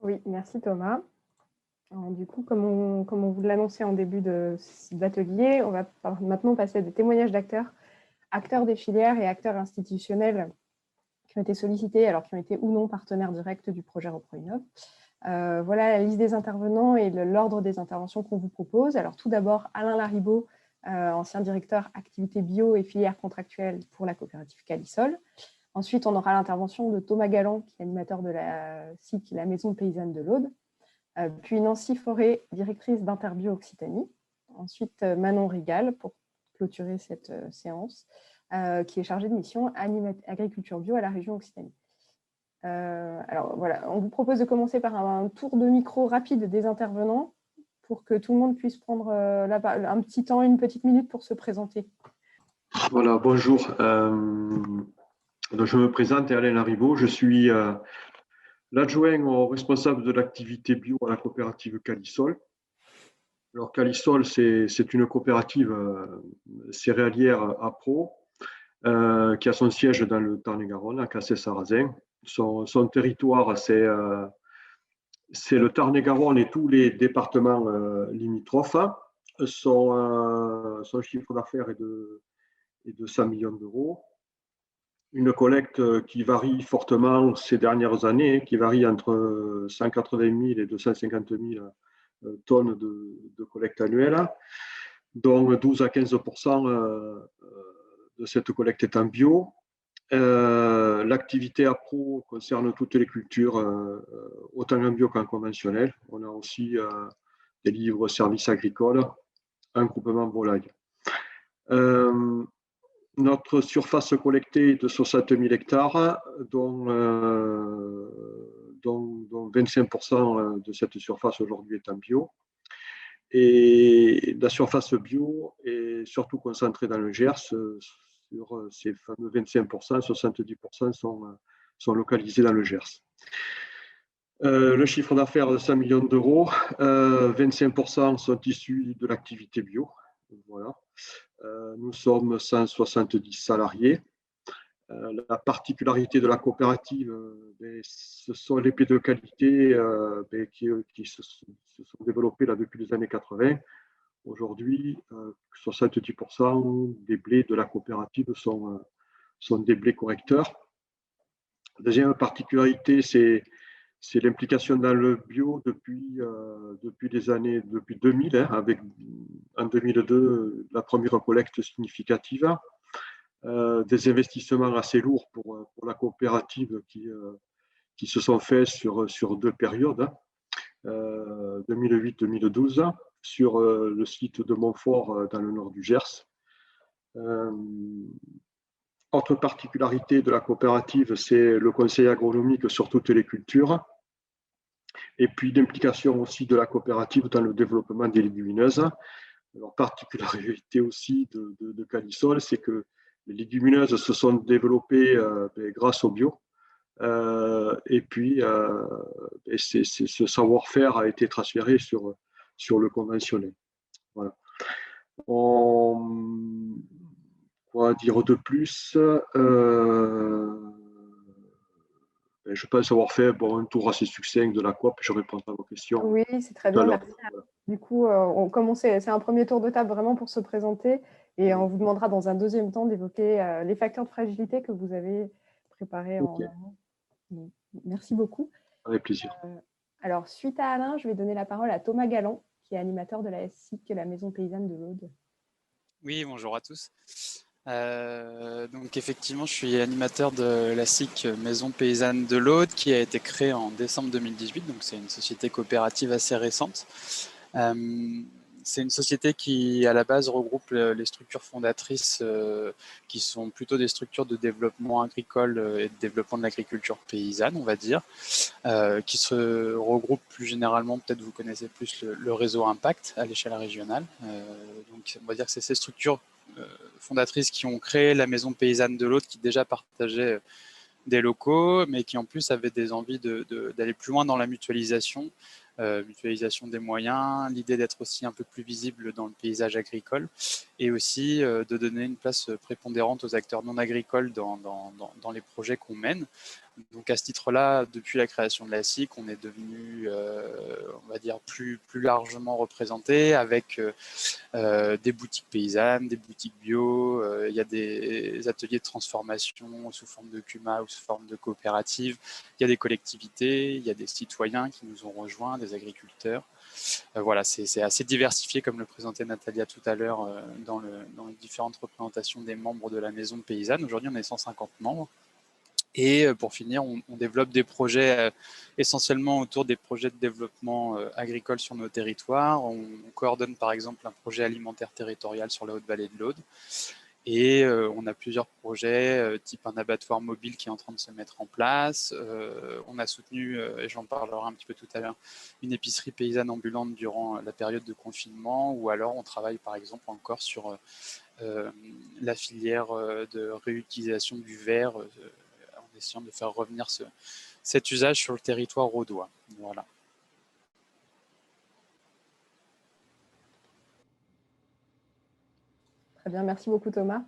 Oui, merci Thomas. Alors, du coup, comme on vous l'annonçait en début d'atelier, on va maintenant passer à des témoignages d'acteurs, acteurs des filières et acteurs institutionnels qui ont été sollicités, alors qui ont été ou non partenaires directs du projet ReproInnov. Voilà la liste des intervenants et l'ordre des interventions qu'on vous propose. Alors tout d'abord, Alain Laribaud, ancien directeur activité bio et filière contractuelle pour la coopérative Calisol. Ensuite, on aura l'intervention de Thomas Galland, qui est animateur de la SIC, la Maison Paysanne de l'Aude. Puis Nancy Forêt, directrice d'Interbio Occitanie. Ensuite, Manon Rigal, pour clôturer cette séance, qui est chargée de mission agriculture bio à la région Occitanie. Alors voilà, on vous propose de commencer par un tour de micro rapide des intervenants pour que tout le monde puisse prendre un petit temps, une petite minute pour se présenter. Voilà, bonjour. Donc je me présente, Alain Laribaud. Je suis l'adjoint au responsable de l'activité bio à la coopérative Calisol. Alors Calisol, c'est une coopérative céréalière à Pau qui a son siège dans le Tarn-et-Garonne, à Cassé-Sarrazin. Son territoire, c'est le Tarn-et-Garonne et tous les départements limitrophes. Son chiffre d'affaires est de 100 millions d'euros. Une collecte qui varie fortement ces dernières années, qui varie entre 180 000 et 250 000 tonnes de collecte annuelle, dont 12 à 15 de cette collecte est en bio. L'activité APRO concerne toutes les cultures, autant en bio qu'en conventionnel. On a aussi des livres services agricoles, un groupement volaille. Notre surface collectée est de 60 000 hectares, dont 25% de cette surface aujourd'hui est en bio. Et la surface bio est surtout concentrée dans le Gers. Sur ces fameux 25%, 70% sont localisés dans le Gers. Le chiffre d'affaires de 100 millions d'euros, 25% sont issus de l'activité bio. Voilà. Nous sommes 170 salariés. La particularité de la coopérative, ce sont les blés de qualité qui se sont développés là depuis les années 80. Aujourd'hui, 70% des blés de la coopérative sont des blés correcteurs. La deuxième particularité, c'est l'implication dans le bio depuis 2000, avec en 2002 la première collecte significative. Des investissements assez lourds pour la coopérative qui se sont faits sur deux périodes, 2008-2012, sur le site de Montfort dans le nord du Gers. Autre particularité de la coopérative, c'est le conseil agronomique sur toutes les cultures. Et puis l'implication aussi de la coopérative dans le développement des légumineuses. Alors, particularité aussi de Calisol, c'est que les légumineuses se sont développées grâce au bio. Et puis, ce savoir-faire a été transféré sur le conventionnel. Voilà. Quoi dire de plus je pense avoir fait un tour assez succinct de la COP. Je répondrai à vos questions. Oui, c'est très bien, merci. Du coup, c'est un premier tour de table vraiment pour se présenter et on vous demandera dans un deuxième temps d'évoquer les facteurs de fragilité que vous avez préparés en amont. Merci beaucoup. Avec plaisir. Alors, suite à Alain, je vais donner la parole à Thomas Galland, qui est animateur de la SIC, la Maison Paysanne de l'Aude. Oui, bonjour à tous. Donc effectivement, je suis animateur de la SIC Maison Paysanne de l'Aude qui a été créée en décembre 2018, donc c'est une société coopérative assez récente. C'est une société qui, à la base, regroupe les structures fondatrices qui sont plutôt des structures de développement agricole et de développement de l'agriculture paysanne, on va dire, qui se regroupent plus généralement, peut-être vous connaissez plus le réseau Impact à l'échelle régionale. Donc on va dire que c'est ces structures fondatrices qui ont créé la Maison Paysanne de l'Aude, qui déjà partageait des locaux, mais qui en plus avaient des envies d'aller plus loin dans la mutualisation des moyens, l'idée d'être aussi un peu plus visible dans le paysage agricole et aussi de donner une place prépondérante aux acteurs non agricoles dans les projets qu'on mène. Donc à ce titre-là, depuis la création de la SIC, on est devenu, on va dire, plus largement représenté avec des boutiques paysannes, des boutiques bio, il y a des ateliers de transformation sous forme de CUMA ou sous forme de coopérative, il y a des collectivités, il y a des citoyens qui nous ont rejoints, des agriculteurs. Voilà, c'est assez diversifié comme le présentait Natalia tout à l'heure dans les différentes représentations des membres de la maison paysanne. Aujourd'hui, on est 150 membres. Et pour finir, on développe des projets essentiellement autour des projets de développement agricole sur nos territoires. On coordonne par exemple un projet alimentaire territorial sur la Haute-Vallée de l'Aude. Et on a plusieurs projets, type un abattoir mobile qui est en train de se mettre en place. On a soutenu, et j'en parlerai un petit peu tout à l'heure, une épicerie paysanne ambulante durant la période de confinement, ou alors on travaille par exemple encore sur la filière de réutilisation du verre, en essayant de faire revenir cet usage sur le territoire audois. Voilà. Très bien, merci beaucoup Thomas.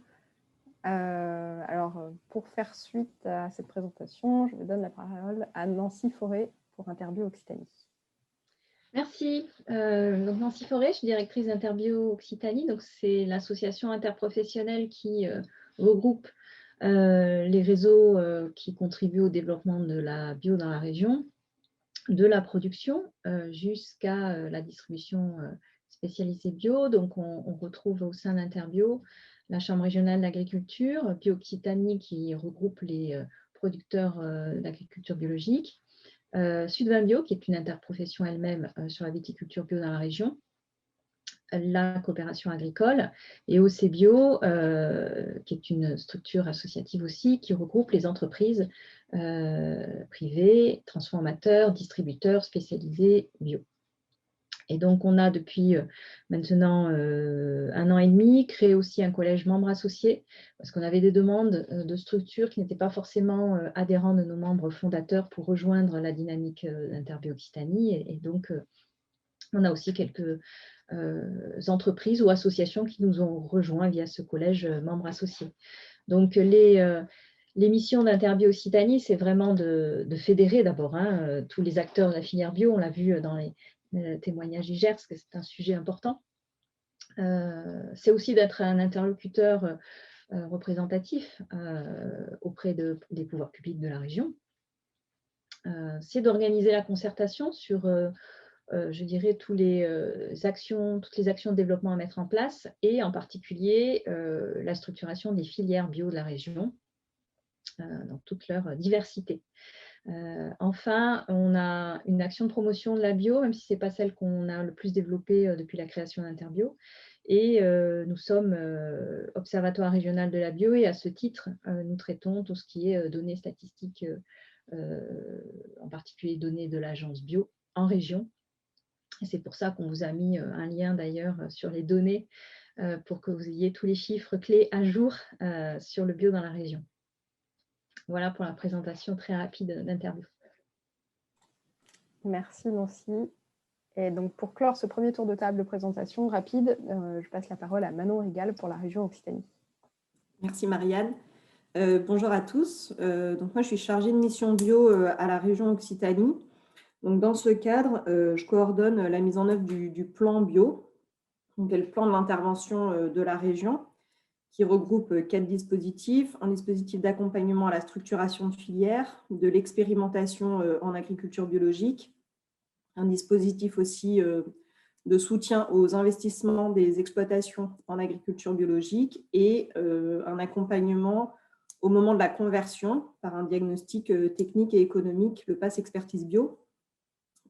Alors, pour faire suite à cette présentation, je vais donner la parole à Nancy Forêt pour Interbio Occitanie. Merci. Donc Nancy Forêt, je suis directrice d'Interbio Occitanie. Donc c'est l'association interprofessionnelle qui regroupe les réseaux qui contribuent au développement de la bio dans la région, de la production jusqu'à la distribution spécialisée bio. Donc on retrouve au sein d'Interbio la Chambre régionale d'agriculture, Bio Occitanie qui regroupe les producteurs d'agriculture biologique, Sudvin Bio, qui est une interprofession elle-même sur la viticulture bio dans la région, la coopération agricole, et OC Bio, qui est une structure associative aussi, qui regroupe les entreprises privées, transformateurs, distributeurs spécialisés bio. Et donc, on a depuis maintenant 1 an et demi créé aussi un collège membres associés parce qu'on avait des demandes de structures qui n'étaient pas forcément adhérents de nos membres fondateurs pour rejoindre la dynamique d'Interbio Occitanie. Et donc, on a aussi quelques entreprises ou associations qui nous ont rejoints via ce collège membres associés. Donc, les missions d'Interbio Occitanie, c'est vraiment de fédérer d'abord tous les acteurs de la filière bio. On l'a vu dans les témoignages du Gers, que c'est un sujet important. C'est aussi d'être un interlocuteur représentatif auprès des pouvoirs publics de la région. C'est d'organiser la concertation sur, je dirais, toutes les actions de développement à mettre en place et en particulier la structuration des filières bio de la région dans toute leur diversité. Enfin, on a une action de promotion de la bio, même si ce n'est pas celle qu'on a le plus développée depuis la création d'Interbio. Et nous sommes observatoire régional de la bio et à ce titre, nous traitons tout ce qui est données statistiques, en particulier données de l'agence bio en région. Et c'est pour ça qu'on vous a mis un lien d'ailleurs sur les données pour que vous ayez tous les chiffres clés à jour sur le bio dans la région. Voilà pour la présentation très rapide d'Interbio. Merci Nancy. Et donc pour clore ce premier tour de table de présentation rapide, je passe la parole à Manon Rigal pour la région Occitanie. Merci Marianne. Bonjour à tous. Donc moi je suis chargée de mission bio à la région Occitanie. Donc dans ce cadre, je coordonne la mise en œuvre du plan bio, donc le plan de l'intervention de la région, qui regroupe 4 dispositifs, un dispositif d'accompagnement à la structuration de filières, de l'expérimentation en agriculture biologique, un dispositif aussi de soutien aux investissements des exploitations en agriculture biologique et un accompagnement au moment de la conversion par un diagnostic technique et économique, le Pass Expertise Bio.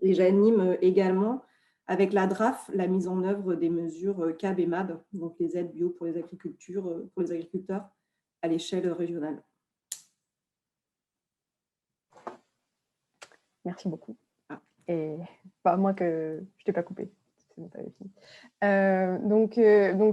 Et j'anime également avec la DRAF, la mise en œuvre des mesures CAB et MAB, donc les aides bio pour les agriculteurs à l'échelle régionale. Merci beaucoup. Et pas moi que je ne t'ai pas coupé. Bon, donc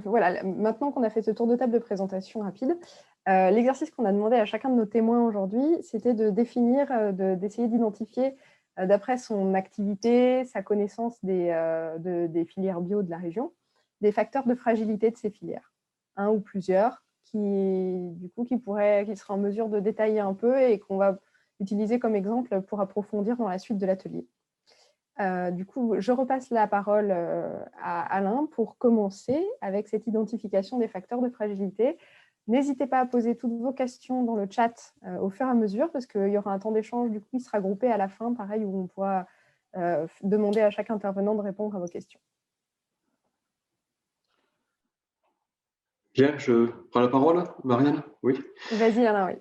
voilà, maintenant qu'on a fait ce tour de table de présentation rapide, l'exercice qu'on a demandé à chacun de nos témoins aujourd'hui, c'était de définir, d'essayer d'identifier d'après son activité, sa connaissance des filières bio de la région, des facteurs de fragilité de ces filières, un ou plusieurs, qui seraient en mesure de détailler un peu et qu'on va utiliser comme exemple pour approfondir dans la suite de l'atelier. Du coup, je repasse la parole à Alain pour commencer avec cette identification des facteurs de fragilité. N'hésitez pas à poser toutes vos questions dans le chat au fur et à mesure, parce qu'il y aura un temps d'échange, du coup, il sera groupé à la fin, pareil, où on pourra demander à chaque intervenant de répondre à vos questions. Bien, je prends la parole, Marianne? Oui. Vas-y, Alain, oui.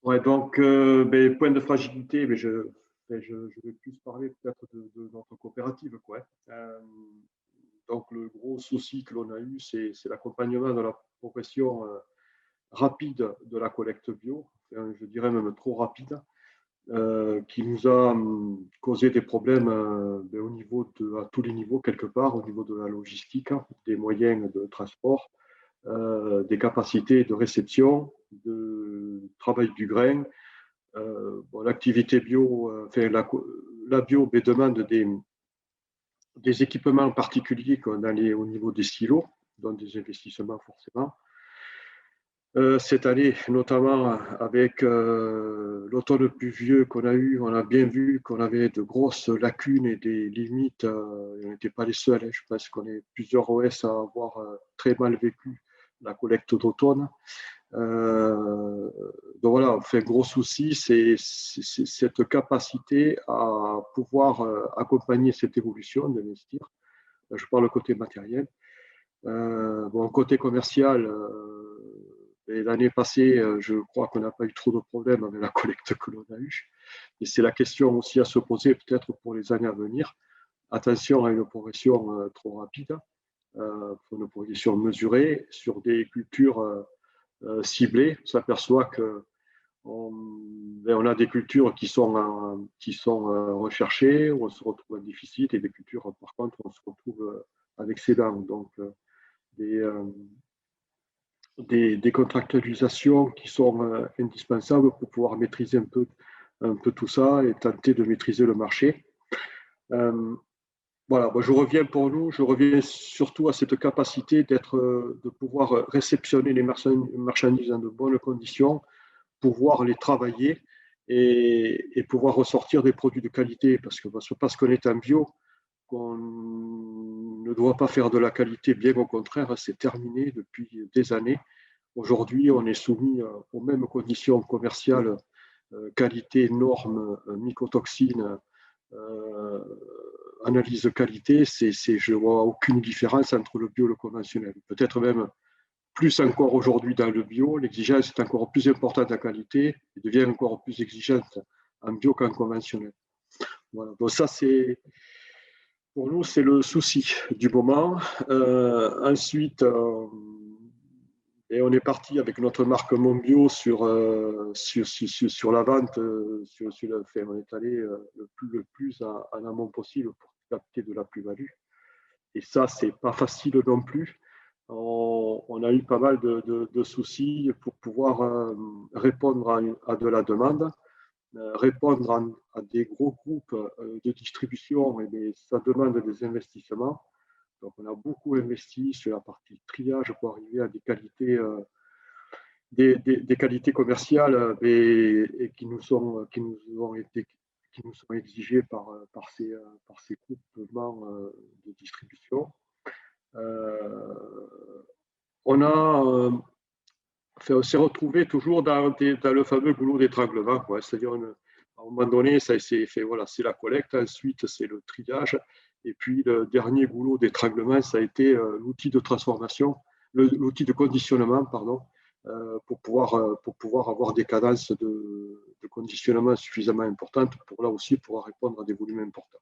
Ouais, donc, point de fragilité, je vais plus parler peut-être de notre coopérative, quoi. Donc, le gros souci que l'on a eu, c'est l'accompagnement de la progression rapide de la collecte bio, je dirais même trop rapide, qui nous a causé des problèmes au niveau à tous les niveaux, quelque part, au niveau de la logistique, des moyens de transport, des capacités de réception, de travail du grain. L'activité bio, la bio demande des équipements particuliers qu'on allait au niveau des silos, donc des investissements forcément. Cette année, notamment avec l'automne pluvieux qu'on a eu, on a bien vu qu'on avait de grosses lacunes et des limites. On n'était pas les seuls, hein. Je pense qu'on est plusieurs OS à avoir très mal vécu la collecte d'automne. Donc voilà, fait gros souci, c'est cette capacité à pouvoir accompagner cette évolution, d'investir. Je parle côté matériel. Côté commercial, l'année passée, je crois qu'on n'a pas eu trop de problèmes avec la collecte que l'on a eue. Et c'est la question aussi à se poser peut-être pour les années à venir. Attention à une progression trop rapide, pour une progression mesurée sur des cultures ciblées. On s'aperçoit qu'on a des cultures qui sont recherchées, où on se retrouve en déficit, et des cultures, par contre, on se retrouve à l'excédent. Donc, des contractualisations qui sont indispensables pour pouvoir maîtriser un peu tout ça et tenter de maîtriser le marché. Voilà, je reviens surtout à cette capacité de pouvoir réceptionner les marchandises dans de bonnes conditions, pouvoir les travailler et pouvoir ressortir des produits de qualité, parce qu'on est en bio, qu'on ne doit pas faire de la qualité, bien au contraire, c'est terminé depuis des années. Aujourd'hui, on est soumis aux mêmes conditions commerciales, qualité, normes, mycotoxines, analyse de qualité. Je ne vois aucune différence entre le bio et le conventionnel. Peut-être même plus encore aujourd'hui dans le bio, l'exigence est encore plus importante en qualité et devient encore plus exigeante en bio qu'en conventionnel. Voilà. Donc ça, pour nous, c'est le souci du moment. Ensuite, on est parti avec notre marque Monbio sur la vente. On est allé le plus en amont possible pour capter de la plus-value. Et ça, c'est pas facile non plus. On a eu pas mal de soucis pour pouvoir répondre à de la demande. Répondre à des gros groupes de distribution, ça demande des investissements. Donc, on a beaucoup investi sur la partie triage pour arriver à des qualités, des qualités commerciales et qui nous sont exigées par ces groupements de distribution. On s'est retrouvé toujours dans le fameux goulot d'étranglement, c'est-à-dire à un moment donné, c'est la collecte, ensuite c'est le triage, et puis le dernier goulot d'étranglement, ça a été l'outil de transformation, l'outil de conditionnement, pardon, pour pouvoir avoir des cadences de conditionnement suffisamment importantes pour là aussi pouvoir répondre à des volumes importants.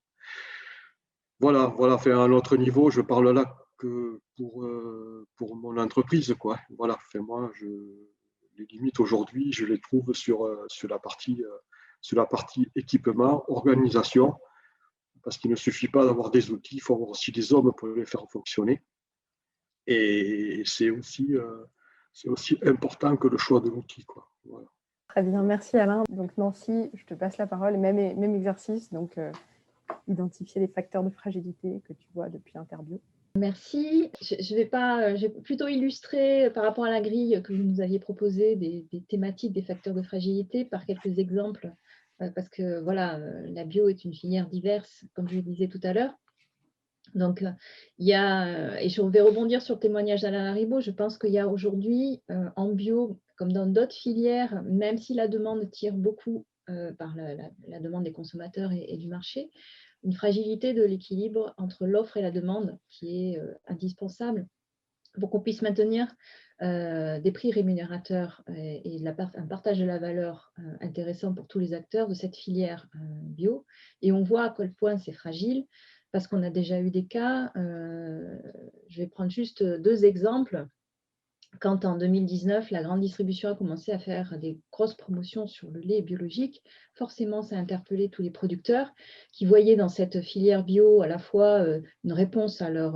Voilà, à un autre niveau, je parle là que pour mon entreprise, quoi. Voilà, moi, les limites aujourd'hui, je les trouve sur la partie équipement, organisation, parce qu'il ne suffit pas d'avoir des outils, il faut avoir aussi des hommes pour les faire fonctionner. Et c'est aussi important que le choix de l'outil, quoi. Voilà. Très bien, merci Alain. Donc Nancy, je te passe la parole, même exercice, donc identifier les facteurs de fragilité que tu vois depuis Interbio. Merci. Je vais plutôt illustrer par rapport à la grille que vous nous aviez proposée des thématiques des facteurs de fragilité par quelques exemples parce que voilà, la bio est une filière diverse, comme je le disais tout à l'heure. Donc, il y a, et je vais rebondir sur le témoignage d'Alain Lariboud, je pense qu'il y a aujourd'hui en bio, comme dans d'autres filières, même si la demande tire beaucoup par la demande des consommateurs et du marché, une fragilité de l'équilibre entre l'offre et la demande qui est indispensable pour qu'on puisse maintenir des prix rémunérateurs et un partage de la valeur intéressant pour tous les acteurs de cette filière bio. Et on voit à quel point c'est fragile, parce qu'on a déjà eu des cas, je vais prendre juste 2 exemples. Quand en 2019, la grande distribution a commencé à faire des grosses promotions sur le lait biologique, forcément, ça a interpellé tous les producteurs qui voyaient dans cette filière bio à la fois une réponse à leur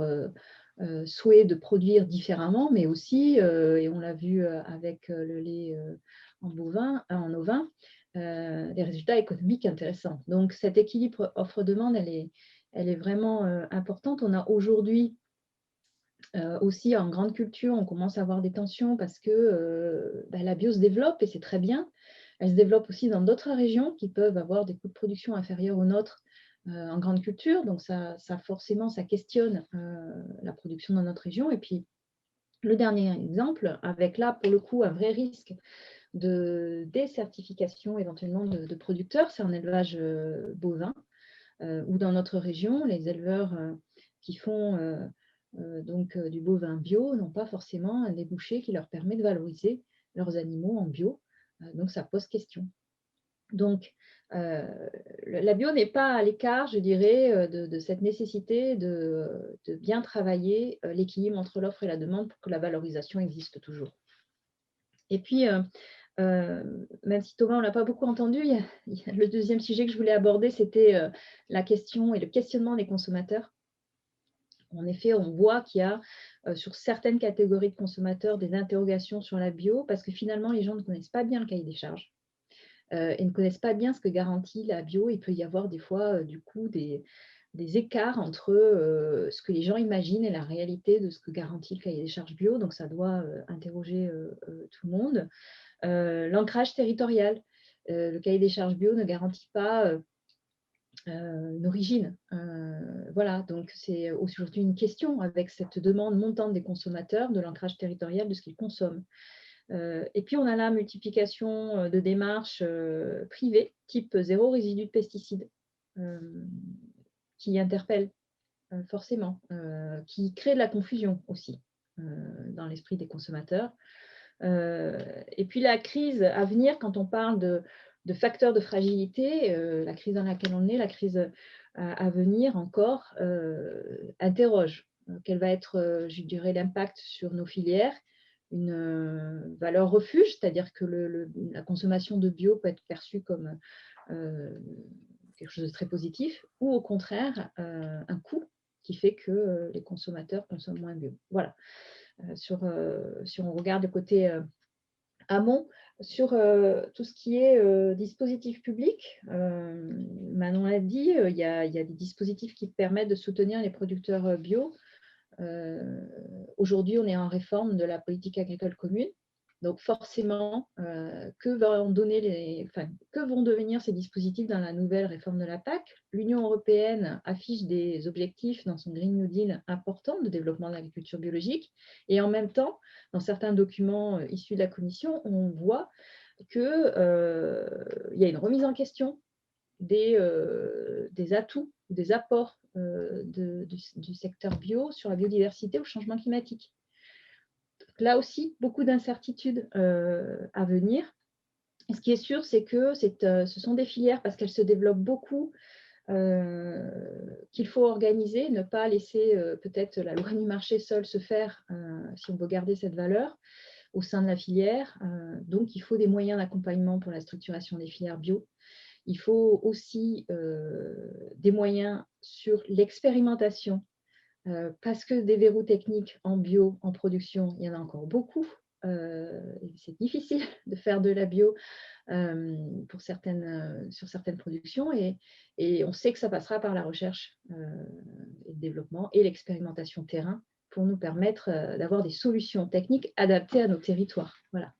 souhait de produire différemment, mais aussi, et on l'a vu avec le lait en ovin, des résultats économiques intéressants. Donc, cet équilibre offre-demande, elle est vraiment importante. On a aujourd'hui aussi en grande culture, on commence à avoir des tensions parce que la bio se développe et c'est très bien. Elle se développe aussi dans d'autres régions qui peuvent avoir des coûts de production inférieurs aux nôtres en grande culture. Donc, ça forcément, ça questionne la production dans notre région. Et puis, le dernier exemple, avec là, pour le coup, un vrai risque de décertification éventuellement de producteurs, c'est en élevage bovin, ou dans notre région, les éleveurs qui font du bovin bio n'ont pas forcément un débouché qui leur permet de valoriser leurs animaux en bio. Donc, ça pose question. Donc, la bio n'est pas à l'écart, je dirais, de cette nécessité de bien travailler l'équilibre entre l'offre et la demande pour que la valorisation existe toujours. Et puis, même si Thomas, on ne l'a pas beaucoup entendu, le deuxième sujet que je voulais aborder, c'était la question et le questionnement des consommateurs. En effet, on voit qu'il y a sur certaines catégories de consommateurs des interrogations sur la bio parce que finalement, les gens ne connaissent pas bien le cahier des charges et ne connaissent pas bien ce que garantit la bio. Il peut y avoir des fois, du coup, des écarts entre ce que les gens imaginent et la réalité de ce que garantit le cahier des charges bio. Donc, ça doit interroger tout le monde. L'ancrage territorial. Le cahier des charges bio ne garantit pas une origine. Voilà, donc c'est aujourd'hui une question avec cette demande montante des consommateurs de l'ancrage territorial de ce qu'ils consomment. Et puis, on a la multiplication de démarches privées, type zéro résidu de pesticides, qui interpellent forcément, qui créent de la confusion aussi dans l'esprit des consommateurs. Et puis, la crise à venir, quand on parle de facteurs de fragilité, la crise dans laquelle on est, la crise à venir encore, interroge. Quel va être, je dirais, l'impact sur nos filières? Une valeur refuge, c'est-à-dire que la consommation de bio peut être perçue comme quelque chose de très positif, ou au contraire, un coût qui fait que les consommateurs consomment moins bio. Voilà. Si on regarde le côté amont, sur tout ce qui est dispositif public, Manon l'a dit, il y a des dispositifs qui permettent de soutenir les producteurs bio. Aujourd'hui, on est en réforme de la politique agricole commune. Donc forcément, que vont devenir ces dispositifs dans la nouvelle réforme de la PAC? L'Union européenne affiche des objectifs dans son Green New Deal important de développement de l'agriculture biologique. Et en même temps, dans certains documents issus de la Commission, on voit qu'il y a une remise en question des atouts, des apports du secteur bio sur la biodiversité ou le changement climatique. Là aussi, beaucoup d'incertitudes à venir. Et ce qui est sûr, c'est que ce sont des filières, parce qu'elles se développent beaucoup, qu'il faut organiser, ne pas laisser peut-être la loi du marché seule se faire si on veut garder cette valeur au sein de la filière. Donc, il faut des moyens d'accompagnement pour la structuration des filières bio. Il faut aussi des moyens sur l'expérimentation, parce que des verrous techniques en bio, en production, il y en a encore beaucoup. C'est difficile de faire de la bio sur certaines productions et on sait que ça passera par la recherche et le développement et l'expérimentation terrain pour nous permettre d'avoir des solutions techniques adaptées à nos territoires. Voilà.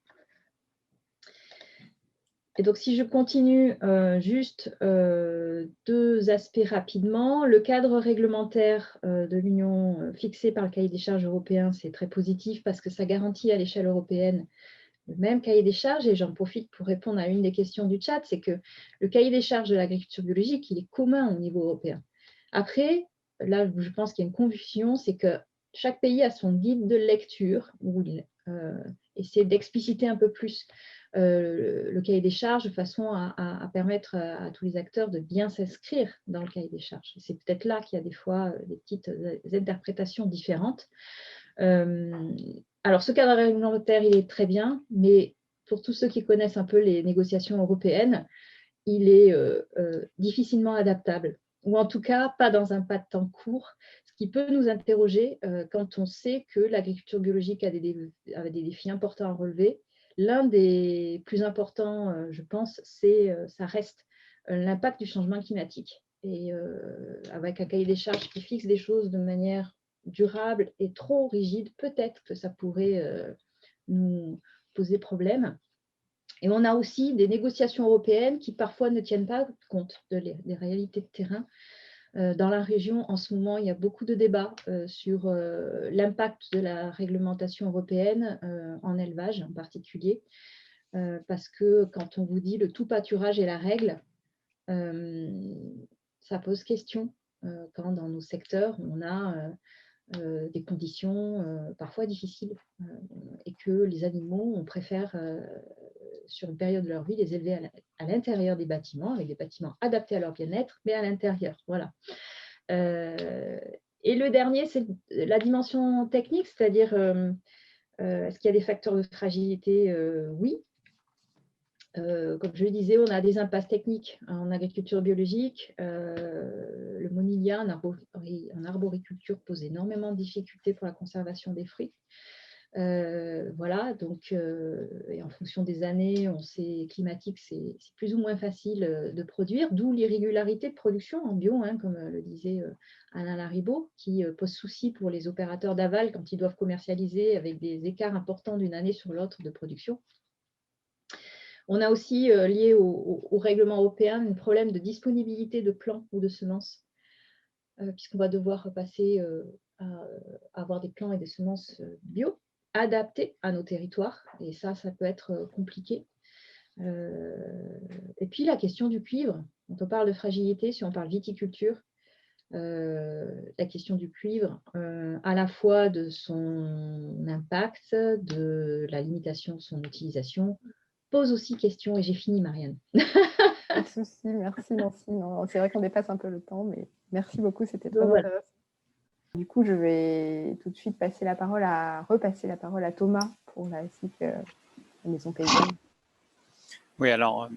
Et donc, si je continue juste 2 aspects rapidement, le cadre réglementaire de l'Union fixé par le cahier des charges européen, c'est très positif parce que ça garantit à l'échelle européenne le même cahier des charges. Et j'en profite pour répondre à une des questions du chat, c'est que le cahier des charges de l'agriculture biologique, il est commun au niveau européen. Après, là, je pense qu'il y a une confusion, c'est que chaque pays a son guide de lecture où il essaie d'expliciter un peu plus le cahier des charges de façon à permettre à tous les acteurs de bien s'inscrire dans le cahier des charges. C'est peut-être là qu'il y a des fois des petites interprétations différentes. Alors, ce cadre réglementaire, il est très bien, mais pour tous ceux qui connaissent un peu les négociations européennes, il est difficilement adaptable, ou en tout cas pas dans un pas de temps court, ce qui peut nous interroger quand on sait que l'agriculture biologique a des défis importants à relever. L'un des plus importants, je pense, ça reste l'impact du changement climatique. Et avec un cahier des charges qui fixe des choses de manière durable et trop rigide, peut-être que ça pourrait nous poser problème. Et on a aussi des négociations européennes qui parfois ne tiennent pas compte des réalités de terrain. Dans la région, en ce moment, il y a beaucoup de débats sur l'impact de la réglementation européenne en élevage en particulier, parce que quand on vous dit le tout pâturage est la règle, ça pose question quand dans nos secteurs, on a des conditions parfois difficiles et que les animaux, on préfère, sur une période de leur vie, les élever à l'intérieur des bâtiments, avec des bâtiments adaptés à leur bien-être, mais à l'intérieur. Voilà. Et le dernier, c'est la dimension technique, c'est-à-dire est-ce qu'il y a des facteurs de fragilité? Oui. Comme je le disais, on a des impasses techniques en agriculture biologique. Le monilia en arboriculture pose énormément de difficultés pour la conservation des fruits. Voilà, donc, et en fonction des années, on sait climatique, c'est plus ou moins facile de produire, d'où l'irrégularité de production en bio, hein, comme le disait Alain Laribout, qui pose souci pour les opérateurs d'aval quand ils doivent commercialiser avec des écarts importants d'une année sur l'autre de production. On a aussi, lié au règlement européen, un problème de disponibilité de plants ou de semences, puisqu'on va devoir passer à avoir des plants et des semences bio adaptés à nos territoires. Et ça peut être compliqué. Et puis, la question du cuivre. Quand on parle de fragilité, si on parle viticulture, la question du cuivre, à la fois de son impact, de la limitation de son utilisation, pose aussi question, et j'ai fini, Marianne. Pas de souci, merci Nancy. C'est vrai qu'on dépasse un peu le temps, mais merci beaucoup, c'était très Voilà. intéressant. Du coup, je vais tout de suite repasser la parole à Thomas pour la SIC Maison Paysanne. Oui, alors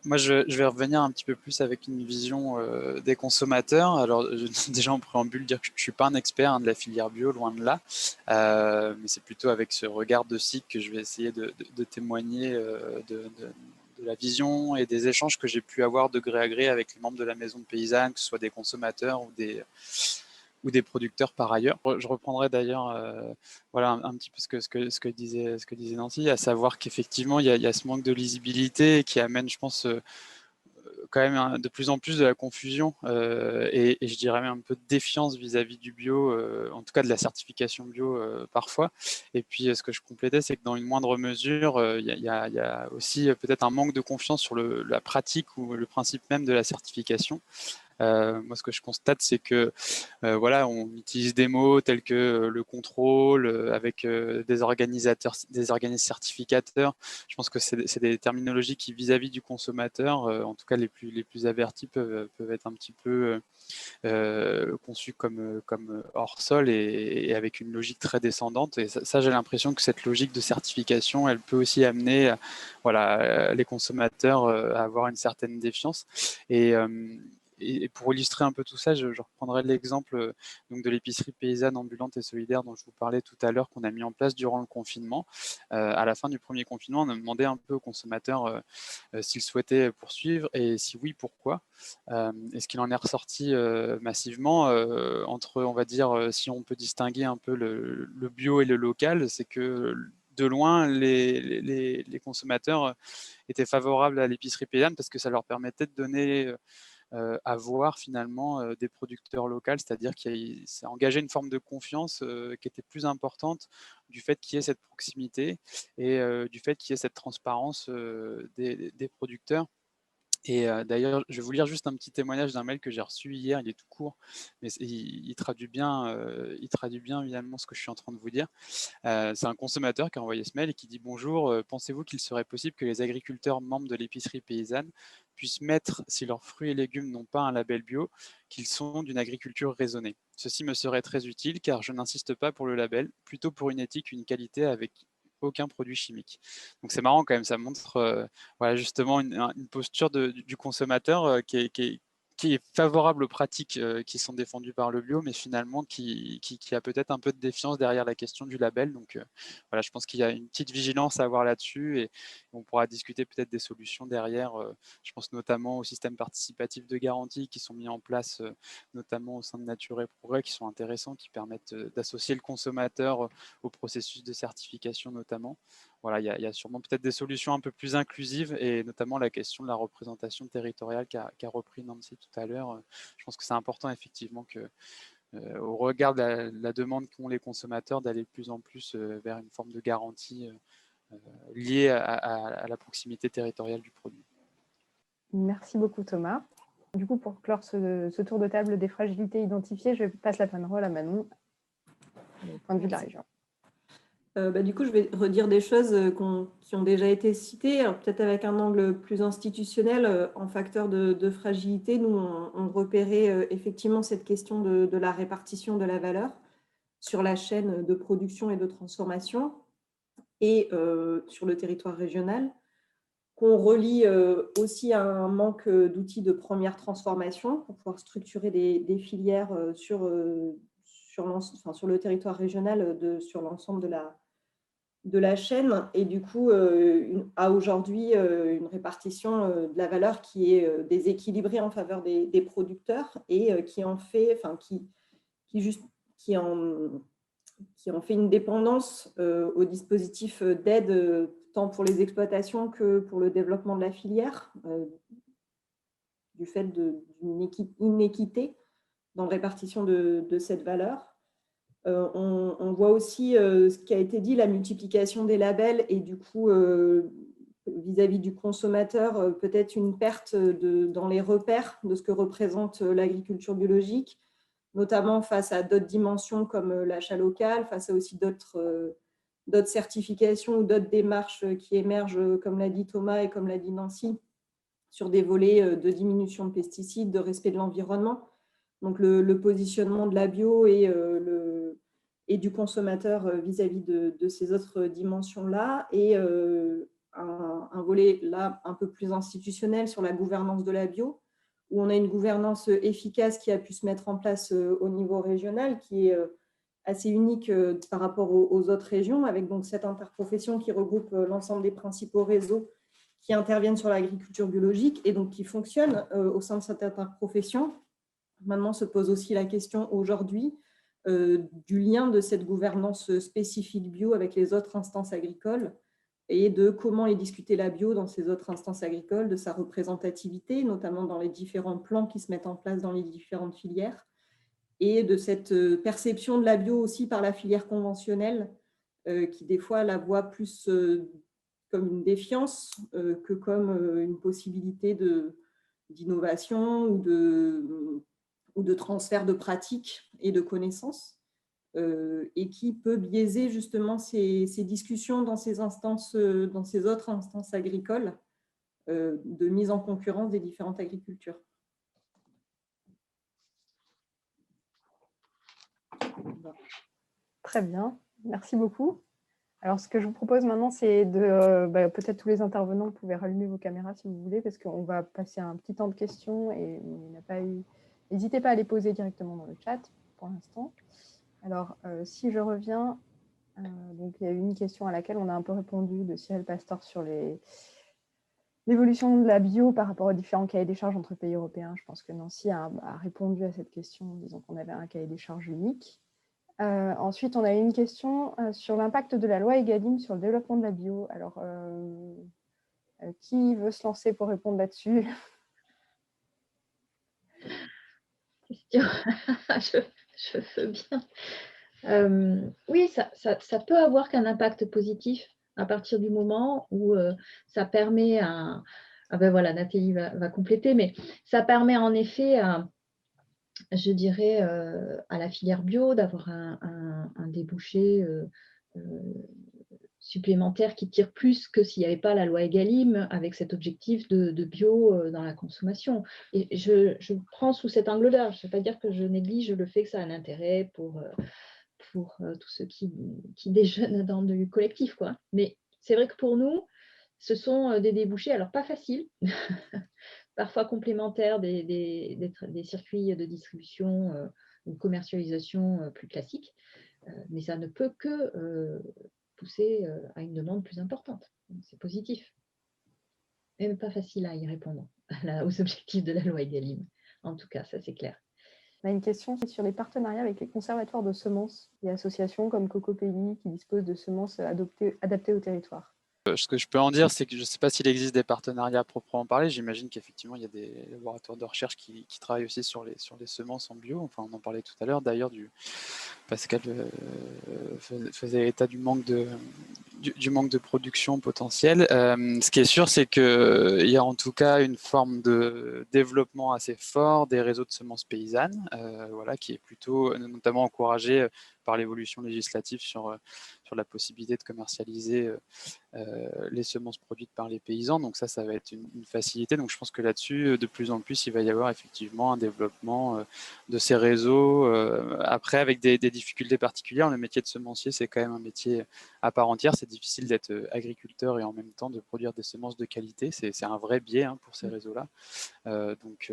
moi je vais revenir un petit peu plus avec une vision des consommateurs. Alors déjà en préambule, dire que je ne suis pas un expert de la filière bio, loin de là, mais c'est plutôt avec ce regard de SIC que je vais essayer de témoigner de la vision et des échanges que j'ai pu avoir de gré à gré avec les membres de la maison paysanne, que ce soit des consommateurs ou des producteurs par ailleurs. Je reprendrai d'ailleurs voilà, un petit peu ce que disait Nancy, à savoir qu'effectivement, il y a ce manque de lisibilité qui amène, je pense, quand même de plus en plus de la confusion et je dirais même un peu de défiance vis-à-vis du bio, en tout cas de la certification bio parfois. Et puis ce que je complétais, c'est que dans une moindre mesure, il y a aussi peut-être un manque de confiance sur la pratique ou le principe même de la certification. Moi, ce que je constate, c'est que voilà, on utilise des mots tels que le contrôle avec des organismes certificateurs. Je pense que c'est des terminologies qui, vis-à-vis du consommateur, en tout cas les plus avertis, peuvent être un petit peu conçues comme hors sol et avec une logique très descendante. Et ça j'ai l'impression que cette logique de certification, elle peut aussi amener voilà, les consommateurs à avoir une certaine défiance. Et pour illustrer un peu tout ça, je reprendrai l'exemple donc de l'épicerie paysanne ambulante et solidaire dont je vous parlais tout à l'heure, qu'on a mis en place durant le confinement. À la fin du premier confinement, on a demandé un peu aux consommateurs s'ils souhaitaient poursuivre et si oui, pourquoi. Et ce qu'il en est ressorti massivement entre, on va dire, si on peut distinguer un peu le bio et le local, c'est que de loin, les consommateurs étaient favorables à l'épicerie paysanne parce que ça leur permettait de donner à voir finalement des producteurs locaux, c'est-à-dire que ça engageait une forme de confiance qui était plus importante du fait qu'il y ait cette proximité et du fait qu'il y ait cette transparence des producteurs. Et d'ailleurs, je vais vous lire juste un petit témoignage d'un mail que j'ai reçu hier, il est tout court, mais il traduit bien évidemment ce que je suis en train de vous dire. C'est un consommateur qui a envoyé ce mail et qui dit: bonjour, pensez-vous qu'il serait possible que les agriculteurs membres de l'épicerie paysanne puissent mettre, si leurs fruits et légumes n'ont pas un label bio, qu'ils sont d'une agriculture raisonnée? Ceci me serait très utile car je n'insiste pas pour le label, plutôt pour une éthique, une qualité avec aucun produit chimique. Donc c'est marrant quand même, ça montre voilà, justement une posture du consommateur qui est favorable aux pratiques qui sont défendues par le bio, mais finalement qui a peut-être un peu de défiance derrière la question du label. Donc voilà, je pense qu'il y a une petite vigilance à avoir là-dessus et on pourra discuter peut-être des solutions derrière. Je pense notamment aux systèmes participatifs de garantie qui sont mis en place, notamment au sein de Nature et Progrès, qui sont intéressants, qui permettent d'associer le consommateur au processus de certification notamment. Voilà, il y a sûrement peut-être des solutions un peu plus inclusives et notamment la question de la représentation territoriale qu'a repris Nancy tout à l'heure. Je pense que c'est important effectivement que, au regard de la demande qu'ont les consommateurs, d'aller de plus en plus vers une forme de garantie liée à la proximité territoriale du produit. Merci beaucoup Thomas. Du coup, pour clore ce tour de table des fragilités identifiées, je passe la parole à Manon, au point de vue de la région. Du coup, je vais redire des choses qui ont déjà été citées, peut-être avec un angle plus institutionnel. En facteur de fragilité, nous, on repérait effectivement cette question de la répartition de la valeur sur la chaîne de production et de transformation et sur le territoire régional, qu'on relie aussi à un manque d'outils de première transformation pour pouvoir structurer des filières sur le territoire régional, sur l'ensemble de la chaîne, et du coup a aujourd'hui une répartition de la valeur qui est déséquilibrée en faveur des producteurs et qui en fait une dépendance au dispositif d'aide tant pour les exploitations que pour le développement de la filière, du fait d'une inéquité dans la répartition de cette valeur. On voit aussi ce qui a été dit, la multiplication des labels et du coup, vis-à-vis du consommateur, peut-être une perte dans les repères de ce que représente l'agriculture biologique, notamment face à d'autres dimensions comme l'achat local, face à aussi d'autres certifications ou d'autres démarches qui émergent, comme l'a dit Thomas et comme l'a dit Nancy, sur des volets de diminution de pesticides, de respect de l'environnement. Donc le positionnement de la bio et du consommateur vis-à-vis de ces autres dimensions-là, et un volet là un peu plus institutionnel sur la gouvernance de la bio, où on a une gouvernance efficace qui a pu se mettre en place au niveau régional, qui est assez unique par rapport aux autres régions, avec donc cette interprofession qui regroupe l'ensemble des principaux réseaux qui interviennent sur l'agriculture biologique et donc qui fonctionnent au sein de cette interprofession. Maintenant se pose aussi la question aujourd'hui du lien de cette gouvernance spécifique bio avec les autres instances agricoles et de comment est discutée la bio dans ces autres instances agricoles, de sa représentativité, notamment dans les différents plans qui se mettent en place dans les différentes filières, et de cette perception de la bio aussi par la filière conventionnelle, qui des fois la voit plus comme une défiance que comme une possibilité d'innovation ou de transfert de pratiques et de connaissances, et qui peut biaiser justement ces discussions dans ces autres instances agricoles de mise en concurrence des différentes agricultures. Très bien, merci beaucoup. Alors, ce que je vous propose maintenant, c'est peut-être tous les intervenants, vous pouvez rallumer vos caméras si vous voulez, parce qu'on va passer un petit temps de questions et il n'y a pas eu. N'hésitez pas à les poser directement dans le chat pour l'instant. Alors, si je reviens, donc il y a eu une question à laquelle on a un peu répondu de Cyril Pastor sur l'évolution de la bio par rapport aux différents cahiers des charges entre pays européens. Je pense que Nancy a répondu à cette question en disant qu'on avait un cahier des charges unique. Ensuite, on a une question sur l'impact de la loi Egalim sur le développement de la bio. Alors, qui veut se lancer pour répondre là-dessus? Question. Je veux bien. Oui, ça peut avoir qu'un impact positif à partir du moment où ça permet à… Ah ben voilà, Nathalie va compléter, mais ça permet en effet à, je dirais, à la filière bio d'avoir un débouché supplémentaire qui tire plus que s'il n'y avait pas la loi Egalim avec cet objectif de bio dans la consommation. Et je prends sous cet angle-là. Je ne veux pas dire que je néglige le fait que ça a un intérêt pour tous ceux qui déjeunent dans du collectif, quoi. Mais c'est vrai que pour nous, ce sont des débouchés, alors pas faciles, parfois complémentaires des circuits de distribution ou commercialisation plus classiques, mais ça ne peut que pousser à une demande plus importante. C'est positif. Même pas facile à y répondre aux objectifs de la loi Egalim. En tout cas, ça c'est clair. On a une question sur les partenariats avec les conservatoires de semences et associations comme Cocopelli qui disposent de semences adaptées au territoire. Ce que je peux en dire, c'est que je ne sais pas s'il existe des partenariats à proprement parler. J'imagine qu'effectivement, il y a des laboratoires de recherche qui travaillent aussi sur les semences en bio. Enfin, on en parlait tout à l'heure. D'ailleurs, Pascal faisait état du manque de production potentielle. Ce qui est sûr, c'est qu'il y a en tout cas une forme de développement assez fort des réseaux de semences paysannes, voilà, qui est plutôt notamment encouragé par l'évolution législative sur la possibilité de commercialiser les semences produites par les paysans. Donc ça va être une facilité. Donc je pense que là-dessus, de plus en plus, il va y avoir effectivement un développement de ces réseaux. Après, avec des difficultés particulières, le métier de semencier, c'est quand même un métier à part entière. C'est difficile d'être agriculteur et en même temps de produire des semences de qualité. C'est un vrai biais pour ces réseaux-là. Donc,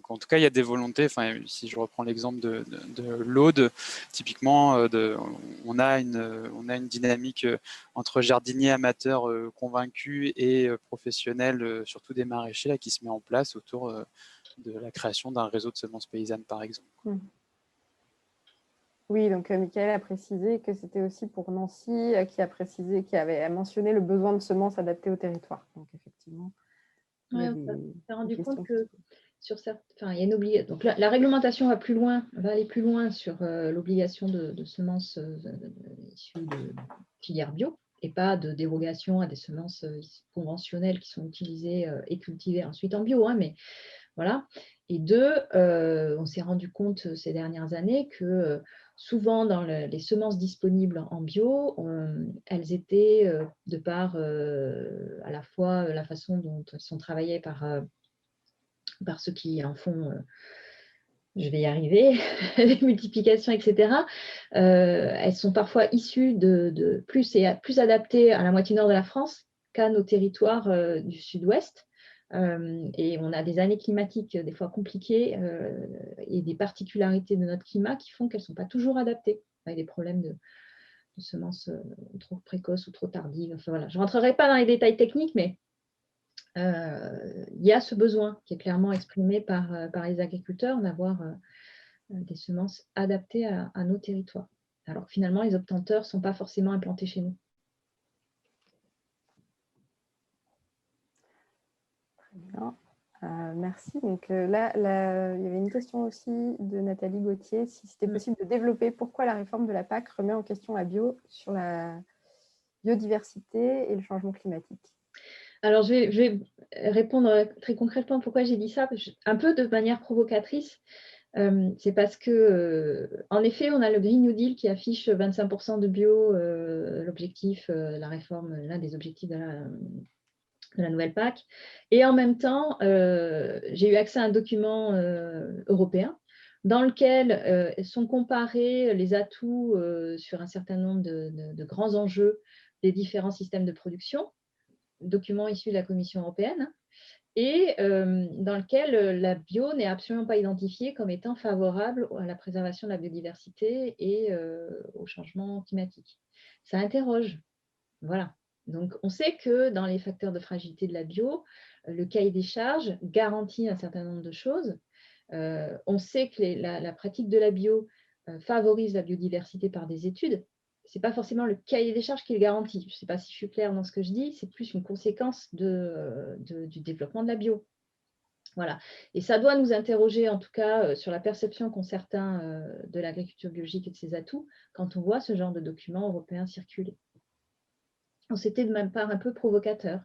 en tout cas, il y a des volontés. Enfin, si je reprends l'exemple de l'Aude, typiquement, on a une dynamique entre jardiniers amateurs convaincus et professionnels, surtout des maraîchers, là, qui se met en place autour de la création d'un réseau de semences paysannes, par exemple. Oui, donc Michael a précisé que c'était aussi pour Nancy, qui avait mentionné le besoin de semences adaptées au territoire. Donc, effectivement, on s'est rendu compte que sur certains, il y a une obligation. Donc la réglementation va aller plus loin sur l'obligation de semences issues de filières bio et pas de dérogation à des semences conventionnelles qui sont utilisées et cultivées ensuite en bio. Mais voilà. Et deux, on s'est rendu compte ces dernières années que souvent dans les semences disponibles en bio, elles étaient, de par à la fois la façon dont elles sont travaillées par ceux qui en font, je vais y arriver, les multiplications, etc. Elles sont parfois issues de plus adaptées à la moitié nord de la France qu'à nos territoires du sud-ouest. Et on a des années climatiques des fois compliquées et des particularités de notre climat qui font qu'elles ne sont pas toujours adaptées, avec des problèmes de semences trop précoces ou trop tardives. Enfin, voilà. Je ne rentrerai pas dans les détails techniques, mais il y a ce besoin qui est clairement exprimé par les agriculteurs d'avoir des semences adaptées à nos territoires. Alors que finalement, les obtenteurs ne sont pas forcément implantés chez nous. Très bien. Merci. Donc là, il y avait une question aussi de Nathalie Gauthier, si c'était possible de développer pourquoi la réforme de la PAC remet en question la bio sur la biodiversité et le changement climatique. Alors, je vais répondre très concrètement pourquoi j'ai dit ça, un peu de manière provocatrice. C'est parce que, en effet, on a le Green New Deal qui affiche 25% de bio, l'objectif, la réforme, l'un des objectifs de la nouvelle PAC. Et en même temps, j'ai eu accès à un document européen dans lequel sont comparés les atouts sur un certain nombre de grands enjeux des différents systèmes de production, document issu de la Commission européenne, et dans lequel la bio n'est absolument pas identifiée comme étant favorable à la préservation de la biodiversité et au changement climatique. Ça interroge. Voilà. Donc, on sait que dans les facteurs de fragilité de la bio, le cahier des charges garantit un certain nombre de choses. On sait que la pratique de la bio favorise la biodiversité par des études, ce n'est pas forcément le cahier des charges qui le garantit. Je ne sais pas si je suis claire dans ce que je dis, c'est plus une conséquence du développement de la bio. Voilà. Et ça doit nous interroger, en tout cas, sur la perception qu'ont certains de l'agriculture biologique et de ses atouts quand on voit ce genre de documents européens circuler. C'était de ma part un peu provocateur,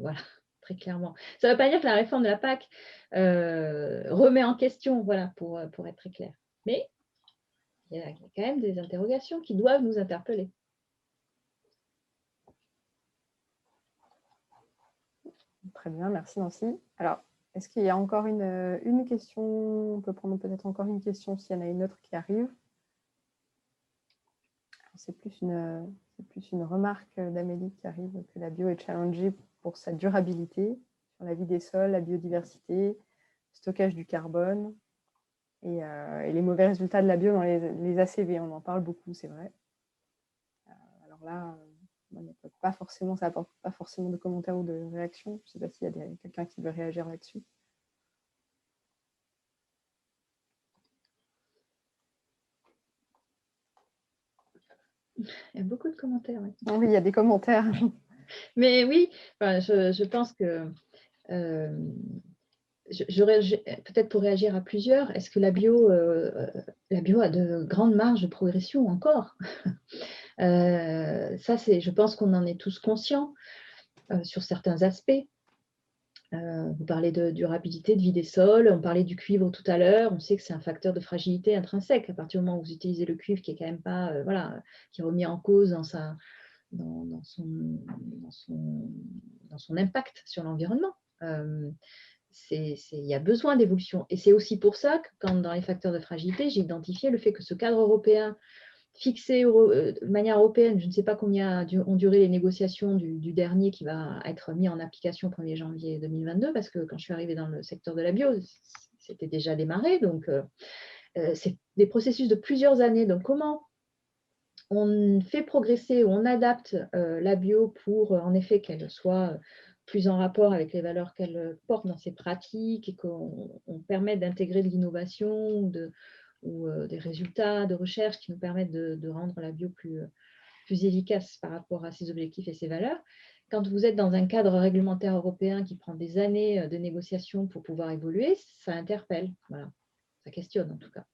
voilà, très clairement. Ça ne veut pas dire que la réforme de la PAC remet en question, voilà, pour être très clair. Mais il y a quand même des interrogations qui doivent nous interpeller. Très bien, merci Nancy. Alors, est-ce qu'il y a encore une question? On peut prendre peut-être encore une question s'il y en a une autre qui arrive. C'est plus une remarque d'Amélie qui arrive, que la bio est challengée pour sa durabilité, sur la vie des sols, la biodiversité, stockage du carbone et les mauvais résultats de la bio dans les ACV. On en parle beaucoup, c'est vrai. Alors là, ça n'apporte pas forcément de commentaires ou de réactions. Je ne sais pas s'il y a quelqu'un qui veut réagir là-dessus. Il y a beaucoup de commentaires. Oui, oui, il y a des commentaires. Mais oui, enfin, je pense que peut-être pour réagir à plusieurs, est-ce que la bio a de grandes marges de progression encore? Ça, je pense qu'on en est tous conscients sur certains aspects. Vous parlez de durabilité, de vie des sols, on parlait du cuivre tout à l'heure, on sait que c'est un facteur de fragilité intrinsèque. À partir du moment où vous utilisez le cuivre qui est quand même pas, qui est remis en cause dans son impact sur l'environnement. Il y a besoin d'évolution. Et c'est aussi pour ça que dans les facteurs de fragilité, j'ai identifié le fait que ce cadre européen fixé de manière européenne, je ne sais pas combien ont duré les négociations du dernier qui va être mis en application au 1er janvier 2022, parce que quand je suis arrivée dans le secteur de la bio, c'était déjà démarré. Donc, c'est des processus de plusieurs années. Donc, comment on fait progresser ou on adapte la bio pour, en effet, qu'elle soit plus en rapport avec les valeurs qu'elle porte dans ses pratiques et qu'on permette d'intégrer de l'innovation ou des résultats de recherche qui nous permettent de rendre la bio plus efficace par rapport à ses objectifs et ses valeurs. Quand vous êtes dans un cadre réglementaire européen qui prend des années de négociations pour pouvoir évoluer, ça interpelle. Voilà, ça questionne en tout cas.